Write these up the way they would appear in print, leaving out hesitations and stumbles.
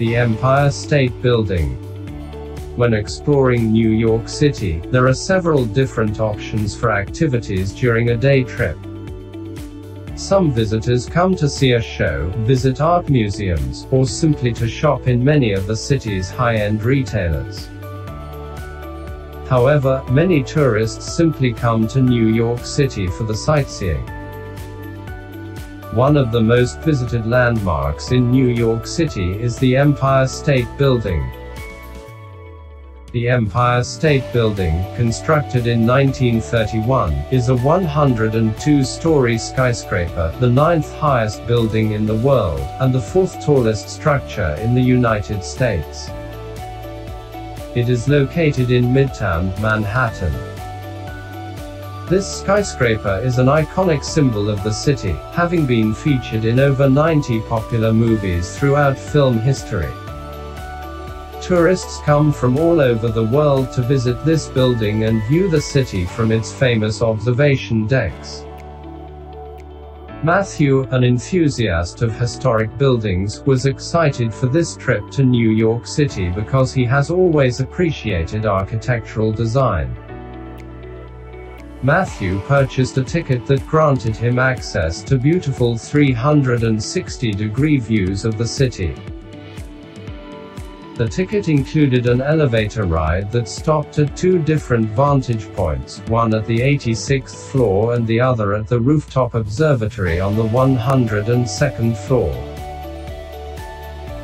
The Empire State Building. When exploring New York City, there are several different options for activities during a day trip. Some visitors come to see a show, visit art museums, or simply to shop in many of the city's high-end retailers. However, many tourists simply come to New York City for the sightseeing. One of the most visited landmarks in New York City is the Empire State Building. The Empire State Building, constructed in 1931, is a 102-story skyscraper, the 9th highest building in the world, and the 4th tallest structure in the United States. It is located in Midtown, Manhattan. This skyscraper is an iconic symbol of the city, having been featured in over 90 popular movies throughout film history. Tourists come from all over the world to visit this building and view the city from its famous observation decks. Matthew, an enthusiast of historic buildings, was excited for this trip to New York City because he has always appreciated architectural design. Matthew purchased a ticket that granted him access to beautiful 360-degree views of the city. The ticket included an elevator ride that stopped at 2 different vantage points, one at the 86th floor and the other at the rooftop observatory on the 102nd floor.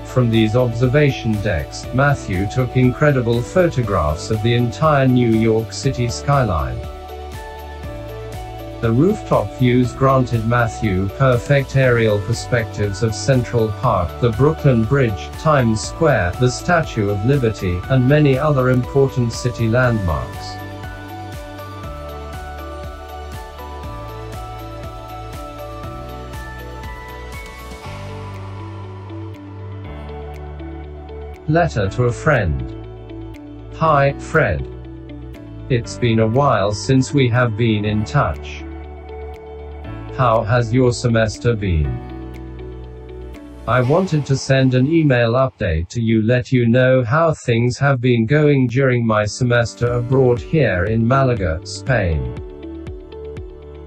From these observation decks, Matthew took incredible photographs of the entire New York City skyline. The rooftop views granted Matthew perfect aerial perspectives of Central Park, the Brooklyn Bridge, Times Square, the Statue of Liberty, and many other important city landmarks. Letter to a friend. Hi, Fred. It's been a while since we have been in touch. How has your semester been? I wanted to send an email update to you, let you know how things have been going during my semester abroad here in Malaga, Spain.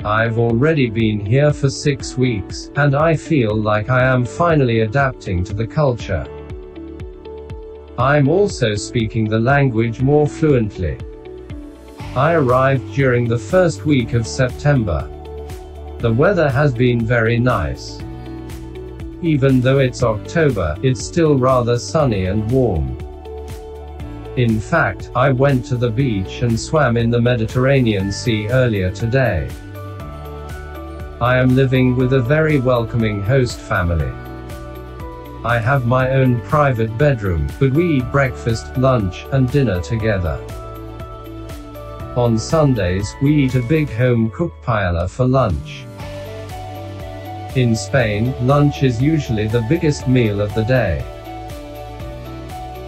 I've already been here for 6 weeks, and I feel like I am finally adapting to the culture. I'm also speaking the language more fluently. I arrived during the first week of September. The weather has been very nice. Even though it's October, it's still rather sunny and warm. In fact, I went to the beach and swam in the Mediterranean Sea earlier today. I am living with a very welcoming host family. I have my own private bedroom, but we eat breakfast, lunch, and dinner together. On Sundays, we eat a big home-cooked paella for lunch. In Spain, lunch is usually the biggest meal of the day.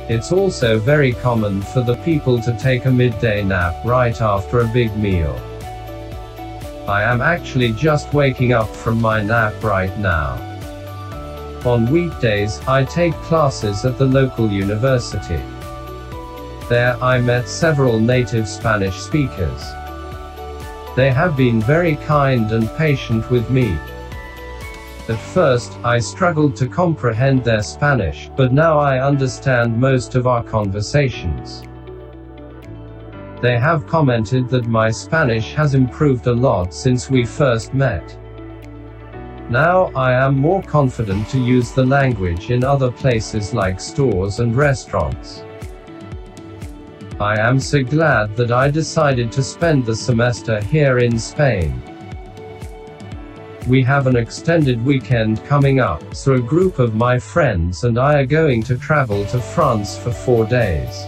It's also very common for the people to take a midday nap right after a big meal. I am actually just waking up from my nap right now. On weekdays, I take classes at the local university. There, I met several native Spanish speakers. They have been very kind and patient with me. At first, I struggled to comprehend their Spanish, but now I understand most of our conversations. They have commented that my Spanish has improved a lot since we first met. Now, I am more confident to use the language in other places like stores and restaurants. I am so glad that I decided to spend the semester here in Spain. We have an extended weekend coming up, so a group of my friends and I are going to travel to France for 4 days.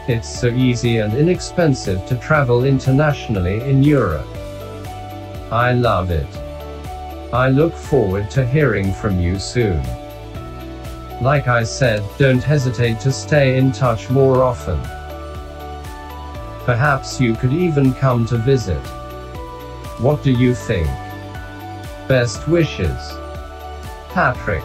It's so easy and inexpensive to travel internationally in Europe. I love it. I look forward to hearing from you soon. Like I said, don't hesitate to stay in touch more often. Perhaps you could even come to visit. What do you think? Best wishes. Patrick.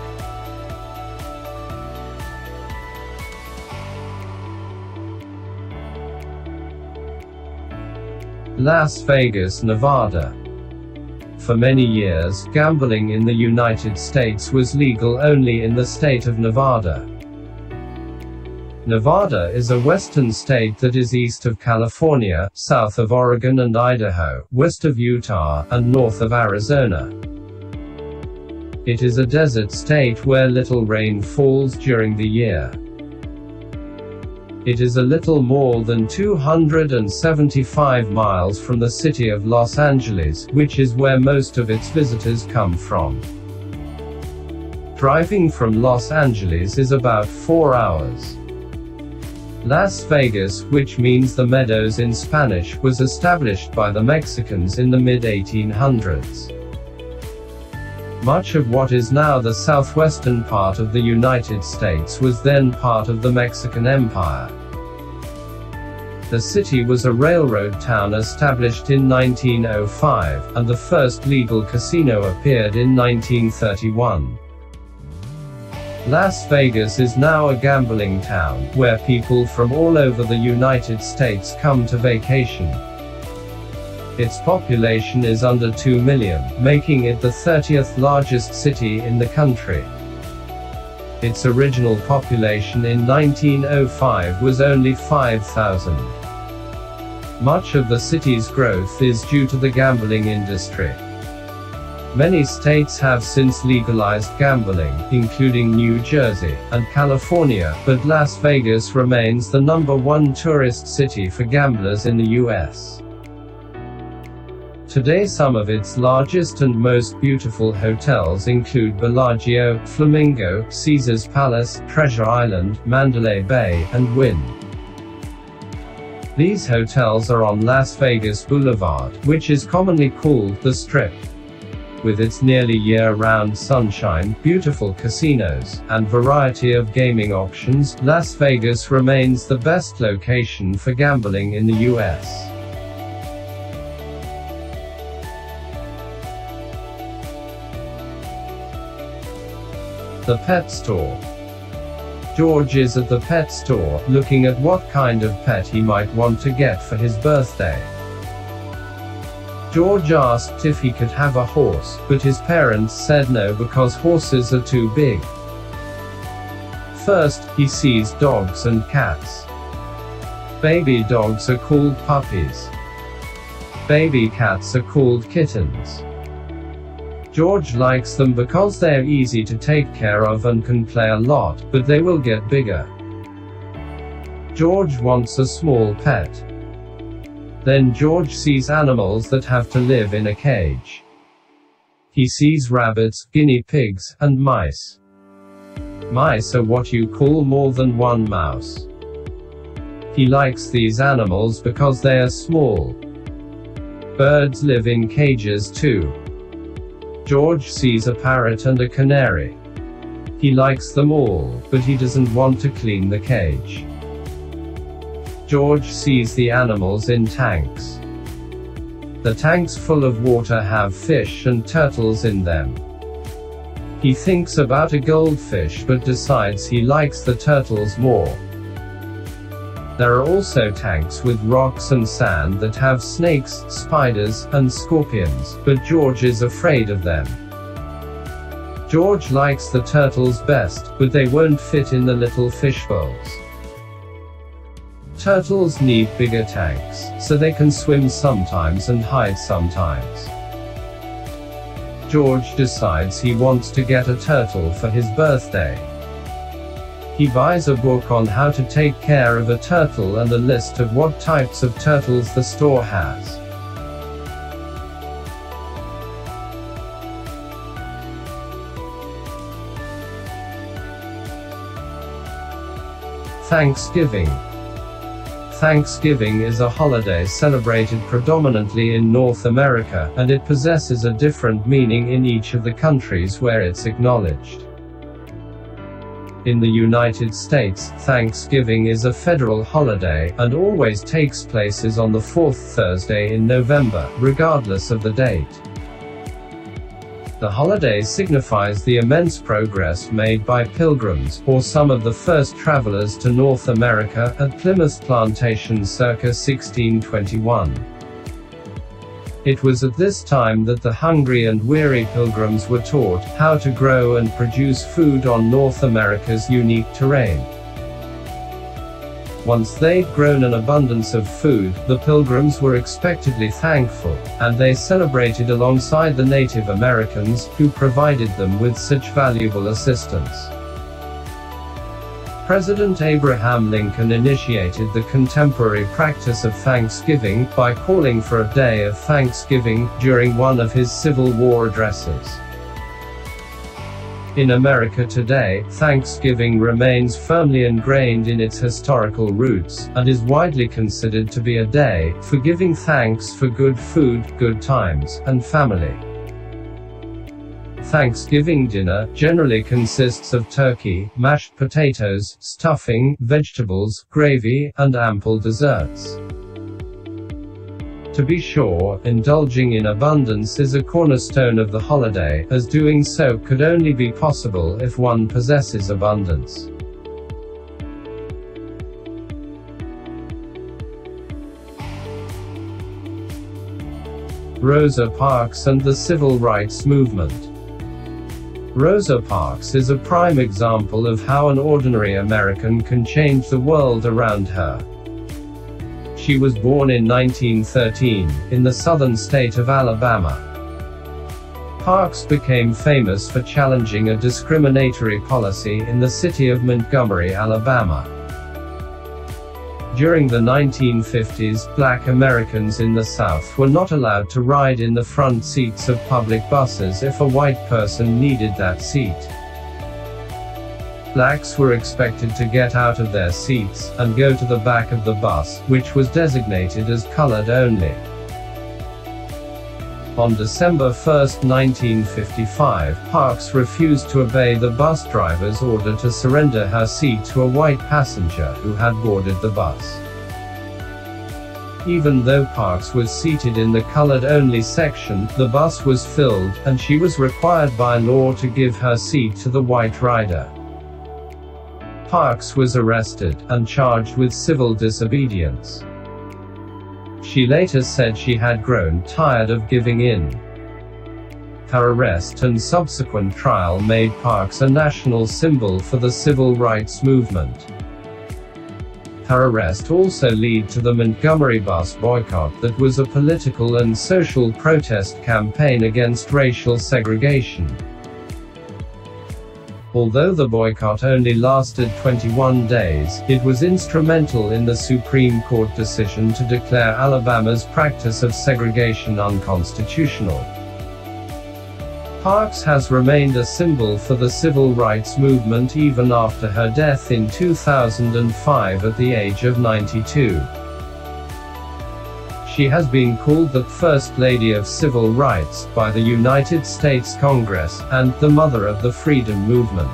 Las Vegas, Nevada. For many years, gambling in the United States was legal only in the state of Nevada. Nevada is a western state that is east of California, south of Oregon and Idaho, west of Utah, and north of Arizona. It is a desert state where little rain falls during the year. It is a little more than 275 miles from the city of Los Angeles, which is where most of its visitors come from. Driving from Los Angeles is about 4 hours. Las Vegas, which means the meadows in Spanish, was established by the Mexicans in the mid-1800s. Much of what is now the southwestern part of the United States was then part of the Mexican Empire. The city was a railroad town established in 1905, and the first legal casino appeared in 1931. Las Vegas is now a gambling town, where people from all over the United States come to vacation. Its population is under 2 million, making it the 30th largest city in the country. Its original population in 1905 was only 5,000. Much of the city's growth is due to the gambling industry. Many states have since legalized gambling, including New Jersey and California, but Las Vegas remains the #1 tourist city for gamblers in the US. Today some of its largest and most beautiful hotels include Bellagio, Flamingo, Caesars Palace, Treasure Island, Mandalay Bay, and Wynn. These hotels are on Las Vegas Boulevard, which is commonly called the Strip. With its nearly year-round sunshine, beautiful casinos, and variety of gaming options, Las Vegas remains the best location for gambling in the US. The pet store. George is at the pet store, looking at what kind of pet he might want to get for his birthday. George asked if he could have a horse, but his parents said no because horses are too big. First, he sees dogs and cats. Baby dogs are called puppies. Baby cats are called kittens. George likes them because they're easy to take care of and can play a lot, but they will get bigger. George wants a small pet. Then George sees animals that have to live in a cage. He sees rabbits, guinea pigs, and mice. Mice are what you call more than one mouse. He likes these animals because they are small. Birds live in cages too. George sees a parrot and a canary. He likes them all, but he doesn't want to clean the cage. George sees the animals in tanks. The tanks full of water have fish and turtles in them. He thinks about a goldfish but decides he likes the turtles more. There are also tanks with rocks and sand that have snakes, spiders, and scorpions, but George is afraid of them. George likes the turtles best, but they won't fit in the little fish bowls. Turtles need bigger tanks, so they can swim sometimes and hide sometimes. George decides he wants to get a turtle for his birthday. He buys a book on how to take care of a turtle and a list of what types of turtles the store has. Thanksgiving. Thanksgiving is a holiday celebrated predominantly in North America, and it possesses a different meaning in each of the countries where it's acknowledged. In the United States, Thanksgiving is a federal holiday, and always takes place on the fourth Thursday in November, regardless of the date. The holiday signifies the immense progress made by pilgrims, or some of the first travelers to North America, at Plymouth Plantation circa 1621. It was at this time that the hungry and weary pilgrims were taught how to grow and produce food on North America's unique terrain. Once they'd grown an abundance of food, the pilgrims were expectedly thankful, and they celebrated alongside the Native Americans, who provided them with such valuable assistance. President Abraham Lincoln initiated the contemporary practice of Thanksgiving by calling for a day of Thanksgiving during one of his Civil War addresses. In America today, Thanksgiving remains firmly ingrained in its historical roots, and is widely considered to be a day for giving thanks for good food, good times, and family. Thanksgiving dinner generally consists of turkey, mashed potatoes, stuffing, vegetables, gravy, and ample desserts. To be sure, indulging in abundance is a cornerstone of the holiday, as doing so could only be possible if one possesses abundance. Rosa Parks and the Civil Rights Movement. Rosa Parks is a prime example of how an ordinary American can change the world around her. She was born in 1913, in the southern state of Alabama. Parks became famous for challenging a discriminatory policy in the city of Montgomery, Alabama. During the 1950s, Black Americans in the South were not allowed to ride in the front seats of public buses if a white person needed that seat. Blacks were expected to get out of their seats and go to the back of the bus, which was designated as colored only. On December 1, 1955, Parks refused to obey the bus driver's order to surrender her seat to a white passenger who had boarded the bus. Even though Parks was seated in the colored-only section, the bus was filled, and she was required by law to give her seat to the white rider. Parks was arrested, and charged with civil disobedience. She later said she had grown tired of giving in. Her arrest and subsequent trial made Parks a national symbol for the civil rights movement. Her arrest also led to the Montgomery bus boycott that was a political and social protest campaign against racial segregation. Although the boycott only lasted 21 days, it was instrumental in the Supreme Court decision to declare Alabama's practice of segregation unconstitutional. Parks has remained a symbol for the civil rights movement even after her death in 2005 at the age of 92. She has been called the First Lady of Civil Rights by the United States Congress, and the Mother of the Freedom Movement.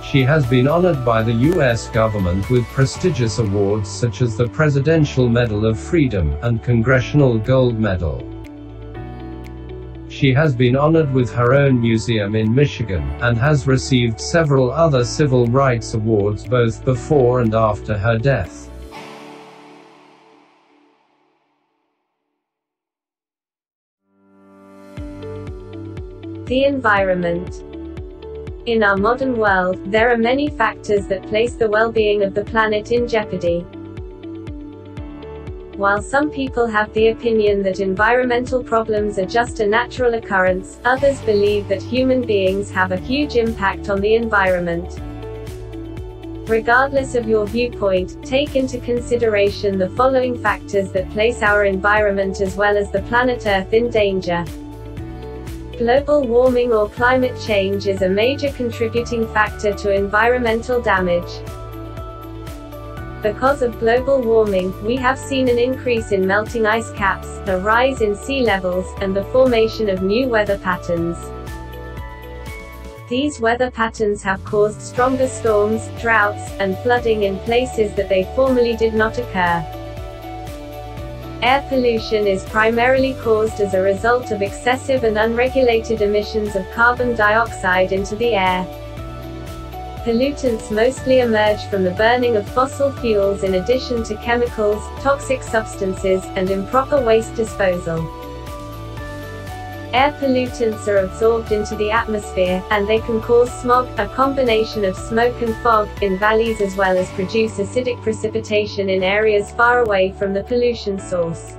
She has been honored by the U.S. government with prestigious awards such as the Presidential Medal of Freedom, and Congressional Gold Medal. She has been honored with her own museum in Michigan, and has received several other civil rights awards both before and after her death. The environment. In our modern world, there are many factors that place the well-being of the planet in jeopardy. While some people have the opinion that environmental problems are just a natural occurrence, others believe that human beings have a huge impact on the environment. Regardless of your viewpoint, take into consideration the following factors that place our environment as well as the planet Earth in danger. Global warming or climate change is a major contributing factor to environmental damage. Because of global warming, we have seen an increase in melting ice caps, a rise in sea levels, and the formation of new weather patterns. These weather patterns have caused stronger storms, droughts, and flooding in places that they formerly did not occur. Air pollution is primarily caused as a result of excessive and unregulated emissions of carbon dioxide into the air. Pollutants mostly emerge from the burning of fossil fuels in addition to chemicals, toxic substances, and improper waste disposal. Air pollutants are absorbed into the atmosphere, and they can cause smog, a combination of smoke and fog, in valleys as well as produce acidic precipitation in areas far away from the pollution source.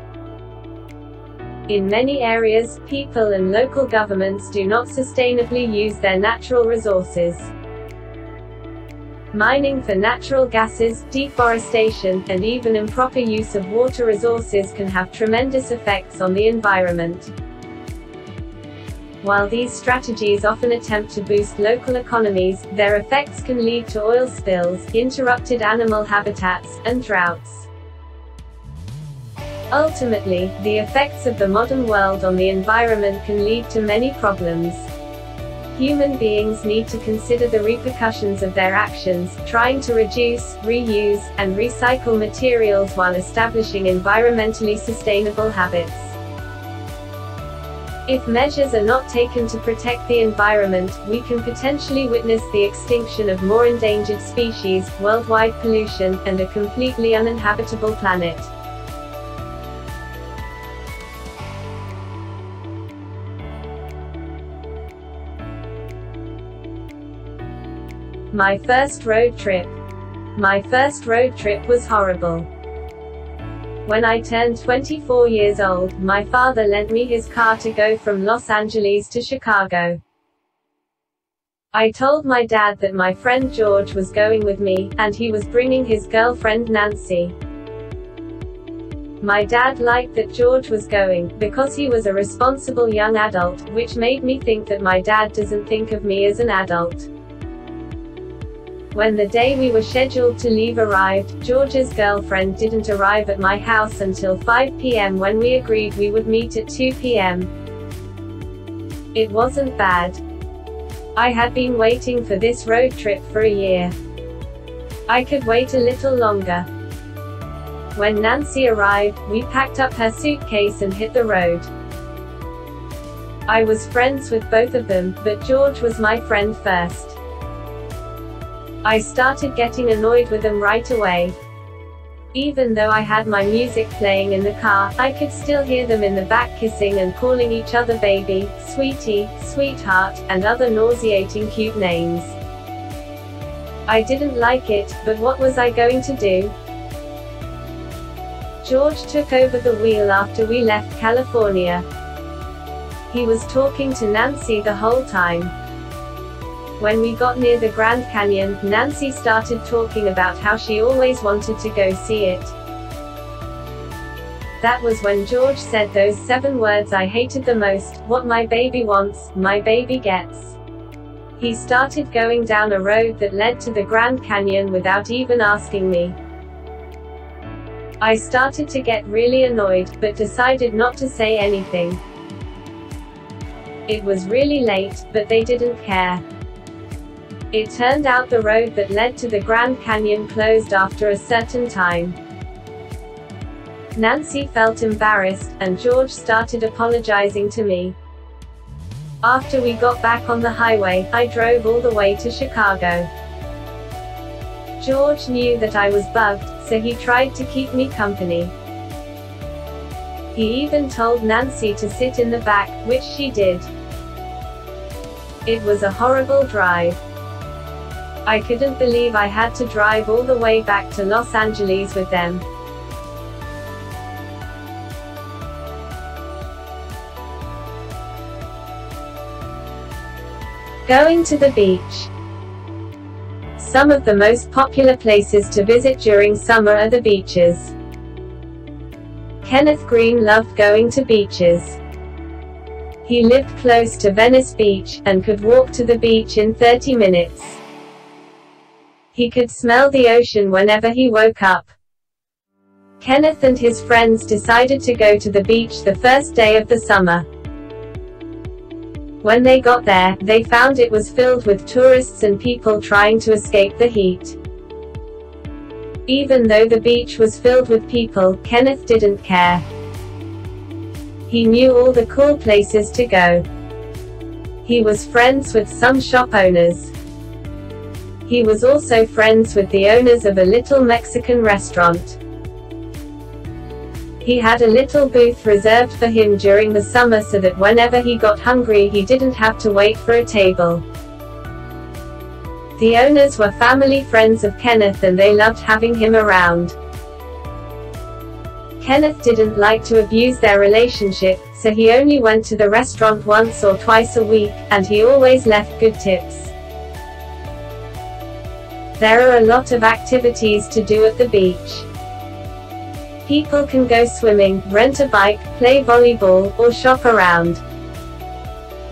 In many areas, people and local governments do not sustainably use their natural resources. Mining for natural gases, deforestation, and even improper use of water resources can have tremendous effects on the environment. While these strategies often attempt to boost local economies, their effects can lead to oil spills, interrupted animal habitats, and droughts. Ultimately, the effects of the modern world on the environment can lead to many problems. Human beings need to consider the repercussions of their actions, trying to reduce, reuse, and recycle materials while establishing environmentally sustainable habits. If measures are not taken to protect the environment, we can potentially witness the extinction of more endangered species, worldwide pollution, and a completely uninhabitable planet. My first road trip. My first road trip was horrible. When I turned 24 years old, my father lent me his car to go from Los Angeles to Chicago. I told my dad that my friend George was going with me, and he was bringing his girlfriend Nancy. My dad liked that George was going, because he was a responsible young adult, which made me think that my dad doesn't think of me as an adult. When the day we were scheduled to leave arrived, George's girlfriend didn't arrive at my house until 5 p.m. when we agreed we would meet at 2 p.m. It wasn't bad. I had been waiting for this road trip for a year. I could wait a little longer. When Nancy arrived, we packed up her suitcase and hit the road. I was friends with both of them, but George was my friend first. I started getting annoyed with them right away. Even though I had my music playing in the car, I could still hear them in the back kissing and calling each other baby, sweetie, sweetheart, and other nauseating cute names. I didn't like it, but what was I going to do? George took over the wheel after we left California. He was talking to Nancy the whole time. When we got near the Grand Canyon, Nancy started talking about how she always wanted to go see it. That was when George said those 7 words I hated the most: what my baby wants, my baby gets. He started going down a road that led to the Grand Canyon without even asking me. I started to get really annoyed, but decided not to say anything. It was really late, but they didn't care. It turned out the road that led to the Grand Canyon closed after a certain time. Nancy felt embarrassed, and George started apologizing to me. After we got back on the highway, I drove all the way to Chicago. George knew that I was bugged, so he tried to keep me company. He even told Nancy to sit in the back, which she did. It was a horrible drive. I couldn't believe I had to drive all the way back to Los Angeles with them. Going to the beach. Some of the most popular places to visit during summer are the beaches. Kenneth Green loved going to beaches. He lived close to Venice Beach, and could walk to the beach in 30 minutes. He could smell the ocean whenever he woke up. Kenneth and his friends decided to go to the beach the first day of the summer. When they got there, they found it was filled with tourists and people trying to escape the heat. Even though the beach was filled with people, Kenneth didn't care. He knew all the cool places to go. He was friends with some shop owners. He was also friends with the owners of a little Mexican restaurant. He had a little booth reserved for him during the summer so that whenever he got hungry he didn't have to wait for a table. The owners were family friends of Kenneth and they loved having him around. Kenneth didn't like to abuse their relationship, so he only went to the restaurant once or twice a week, and he always left good tips. There are a lot of activities to do at the beach. People can go swimming, rent a bike, play volleyball, or shop around.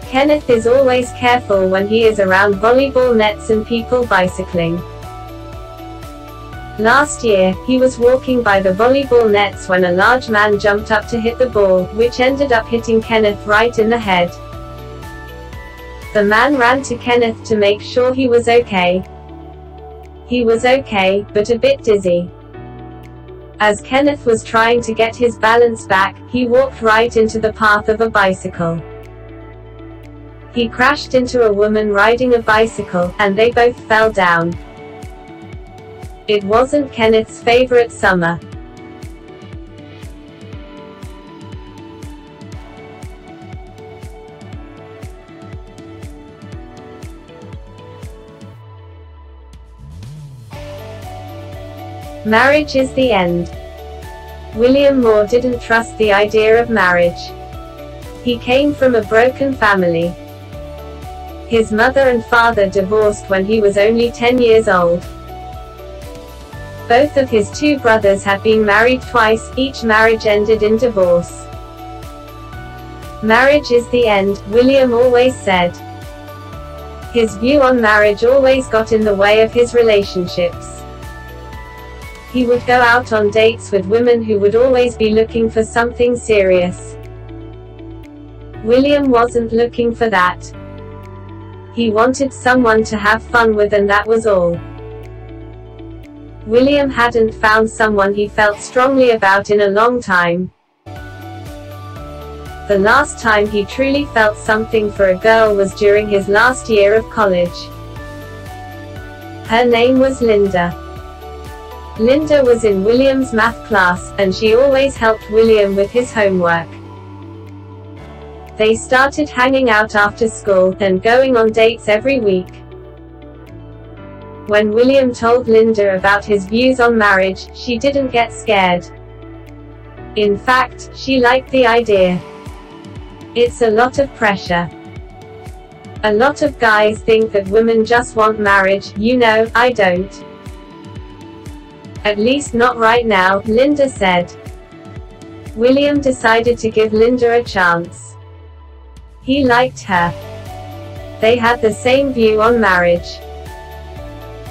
Kenneth is always careful when he is around volleyball nets and people bicycling. Last year, he was walking by the volleyball nets when a large man jumped up to hit the ball, which ended up hitting Kenneth right in the head. The man ran to Kenneth to make sure he was okay. He was okay, but a bit dizzy. As Kenneth was trying to get his balance back, he walked right into the path of a bicycle. He crashed into a woman riding a bicycle, and they both fell down. It wasn't Kenneth's favorite summer. Marriage is the end. William Moore didn't trust the idea of marriage. He came from a broken family. His mother and father divorced when he was only 10 years old. Both of his two brothers had been married twice, each marriage ended in divorce. Marriage is the end, William always said. His view on marriage always got in the way of his relationships. He would go out on dates with women who would always be looking for something serious. William wasn't looking for that. He wanted someone to have fun with, and that was all. William hadn't found someone he felt strongly about in a long time. The last time he truly felt something for a girl was during his last year of college. Her name was Linda. Linda was in William's math class, and she always helped William with his homework. They started hanging out after school, and going on dates every week. When William told Linda about his views on marriage, she didn't get scared. In fact, she liked the idea. It's a lot of pressure. A lot of guys think that women just want marriage, you know, I don't. At least not right now, Linda said. William decided to give Linda a chance. He liked her. They had the same view on marriage.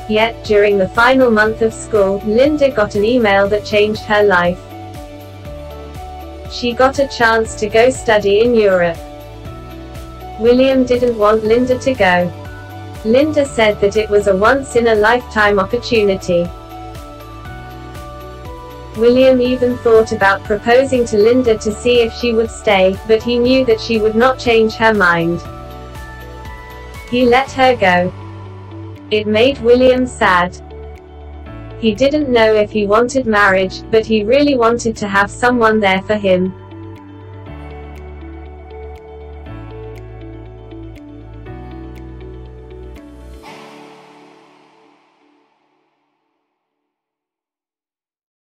Yet, during the final month of school, Linda got an email that changed her life. She got a chance to go study in Europe. William didn't want Linda to go. Linda said that it was a once-in-a-lifetime opportunity. William even thought about proposing to Linda to see if she would stay, but he knew that she would not change her mind. He let her go. It made William sad. He didn't know if he wanted marriage, but he really wanted to have someone there for him.